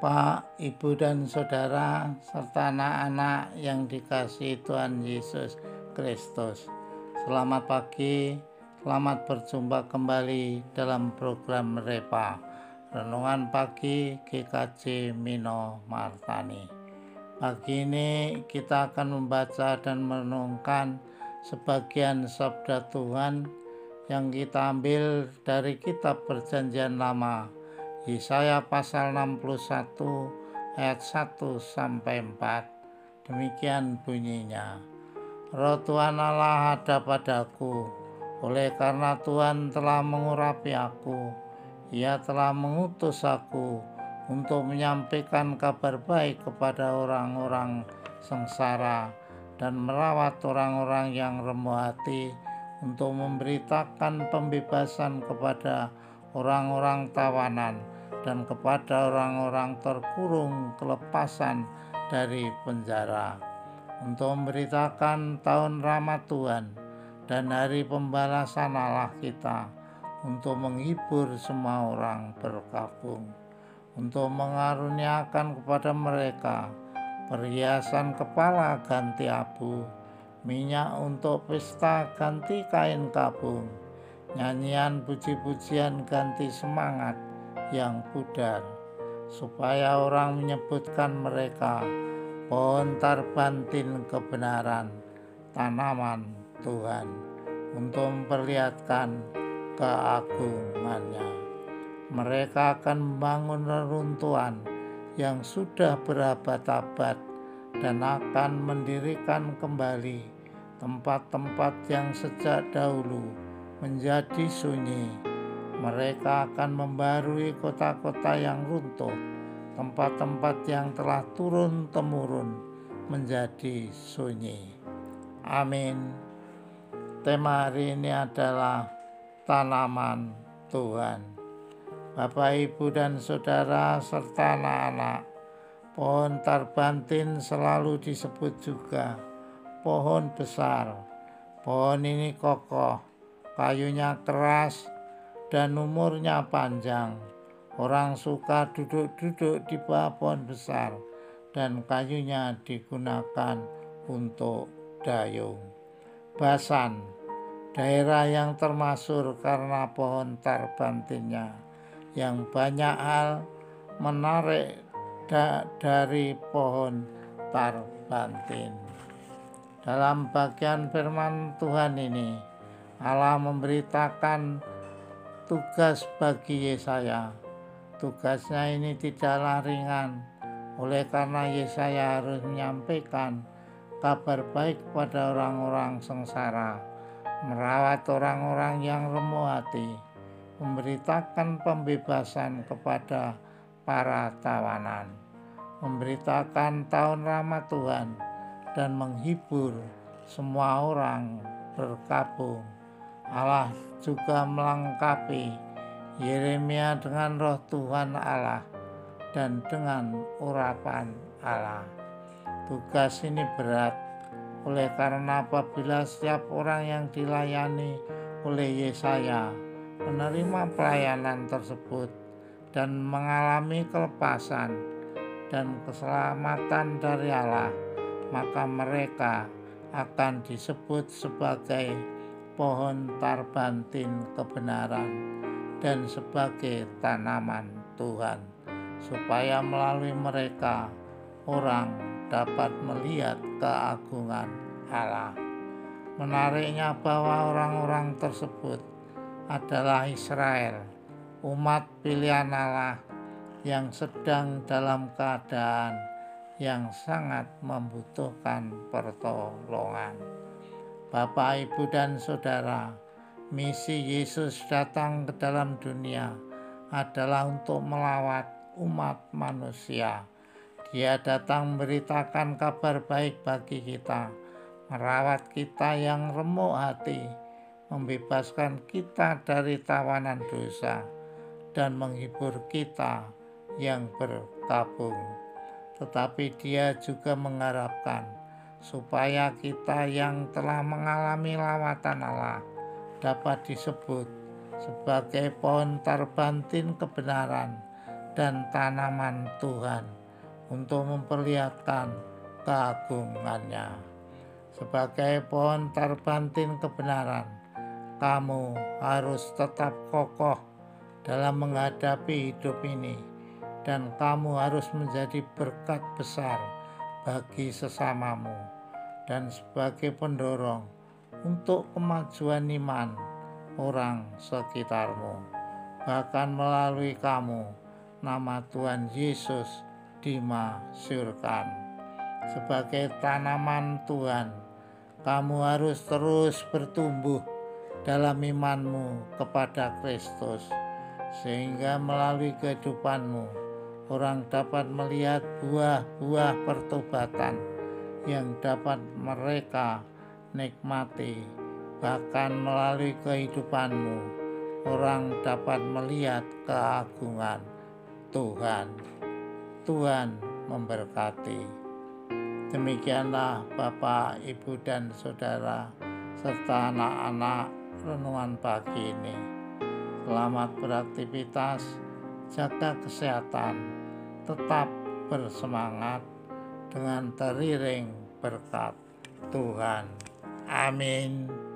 Bapak, Ibu, dan Saudara, serta anak-anak yang dikasihi Tuhan Yesus Kristus. Selamat pagi, selamat berjumpa kembali dalam program Repa, Renungan Pagi GKJ Mino Martani. Pagi ini kita akan membaca dan merenungkan sebagian sabda Tuhan yang kita ambil dari kitab Perjanjian Lama, Yesaya pasal 61 ayat 1 sampai 4. Demikian bunyinya. Roh Tuhan Allah ada padaku, oleh karena Tuhan telah mengurapi aku. Ia telah mengutus aku untuk menyampaikan kabar baik kepada orang-orang sengsara dan merawat orang-orang yang remuk hati, untuk memberitakan pembebasan kepada orang-orang tawanan dan kepada orang-orang terkurung kelepasan dari penjara, untuk memberitakan tahun rahmat Tuhan dan hari pembalasan Allah kita, untuk menghibur semua orang berkabung, untuk mengaruniakan kepada mereka perhiasan kepala ganti abu, minyak untuk pesta ganti kain kabung, nyanyian puji-pujian ganti semangat yang pudar, supaya orang menyebutkan mereka pohon tarbantin kebenaran, tanaman Tuhan, untuk memperlihatkan keagungannya. Mereka akan membangun reruntuhan yang sudah berabad-abad dan akan mendirikan kembali tempat-tempat yang sejak dahulu menjadi sunyi. Mereka akan membarui kota-kota yang runtuh, tempat-tempat yang telah turun-temurun menjadi sunyi. Amin. Tema hari ini adalah tanaman Tuhan. Bapak, Ibu, dan Saudara, serta anak-anak, pohon tarbantin selalu disebut juga pohon besar. Pohon ini kokoh, kayunya keras, dan umurnya panjang. Orang suka duduk-duduk di bawah pohon besar, dan kayunya digunakan untuk dayung. Basan, daerah yang termasyhur karena pohon tarbantinnya yang banyak hal menarik dari pohon tarbantin. Dalam bagian firman Tuhan ini, Allah memberitakan tugas bagi Yesaya. Tugasnya ini tidaklah ringan, oleh karena Yesaya harus menyampaikan kabar baik kepada orang-orang sengsara, merawat orang-orang yang remuk hati, memberitakan pembebasan kepada para tawanan, memberitakan tahun rahmat Tuhan, dan menghibur semua orang berkabung. Allah juga melengkapi Yeremia dengan roh Tuhan Allah dan dengan urapan Allah. Tugas ini berat, oleh karena apabila setiap orang yang dilayani oleh Yesaya menerima pelayanan tersebut dan mengalami kelepasan dan keselamatan dari Allah, maka mereka akan disebut sebagai pohon tarbantin kebenaran dan sebagai tanaman Tuhan, supaya melalui mereka orang dapat melihat keagungan Allah. Menariknya bahwa orang-orang tersebut adalah Israel, umat pilihan Allah yang sedang dalam keadaan yang sangat membutuhkan pertolongan. Bapak, Ibu, dan Saudara, misi Yesus datang ke dalam dunia adalah untuk melawat umat manusia. Dia datang memberitakan kabar baik bagi kita, merawat kita yang remuk hati, membebaskan kita dari tawanan dosa, dan menghibur kita yang berkabung. Tetapi Dia juga mengharapkan supaya kita yang telah mengalami lawatan Allah dapat disebut sebagai pohon tarbantin kebenaran dan tanaman Tuhan untuk memperlihatkan keagungannya. Sebagai pohon terbantin kebenaran, kamu harus tetap kokoh dalam menghadapi hidup ini, dan kamu harus menjadi berkat besar bagi sesamamu dan sebagai pendorong untuk kemajuan iman orang sekitarmu. Bahkan melalui kamu, nama Tuhan Yesus dimasyhurkan. Sebagai tanaman Tuhan, kamu harus terus bertumbuh dalam imanmu kepada Kristus, sehingga melalui kehidupanmu orang dapat melihat buah-buah pertobatan yang dapat mereka nikmati. Bahkan melalui kehidupanmu orang dapat melihat keagungan Tuhan. Tuhan memberkati. Demikianlah Bapak, Ibu, dan Saudara, serta anak-anak renungan pagi ini. Selamat beraktivitas, jaga kesehatan, tetap bersemangat dengan teriring berkat Tuhan. Amin.